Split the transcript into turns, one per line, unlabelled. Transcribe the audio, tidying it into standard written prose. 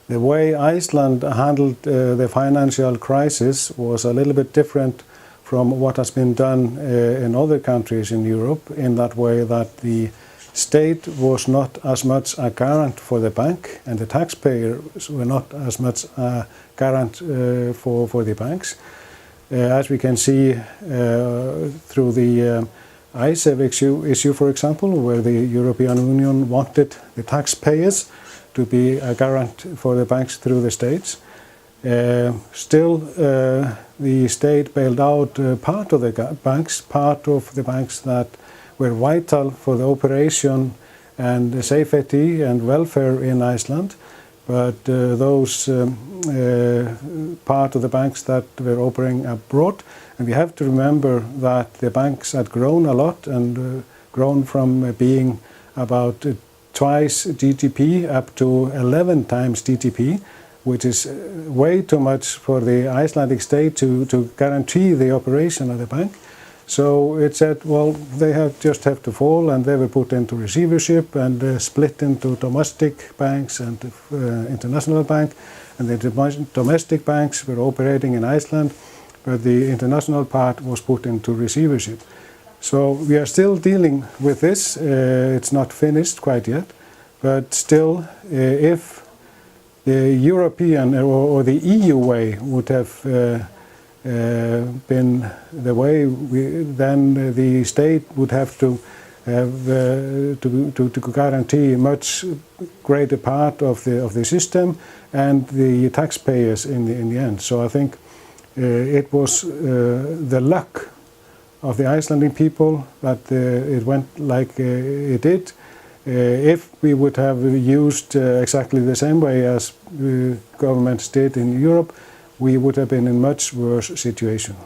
The way Iceland handled the financial crisis was a little bit different from what has been done in other countries in Europe, in that way that the state was not as much a garant for the bank, and the taxpayers were not as much a garant for the banks. As we can see through the Iceland issue, for example, where the European Union wanted the taxpayers to be a garant for the banks through the states. Still, the state bailed out part of the banks that were vital for the operation and the safety and welfare in Iceland. But those part of the banks that were operating abroad, and we have to remember that the banks had grown a lot and grown from being about twice GDP up to 11 times GDP, which is way too much for the Icelandic state to guarantee the operation of the bank. So it said, well, they just have to fall, and they were put into receivership and split into domestic banks and international bank. And the domestic banks were operating in Iceland, but the international part was put into receivership. So we are still dealing with this. It's not finished quite yet, but still, if the European or the EU way would have been the way, then the state would have to guarantee a much greater part of the system and the taxpayers in the end. So I think it was the luck of the Icelandic people that it went like it did. If we would have used exactly the same way as governments did in Europe, we would have been in a much worse situation.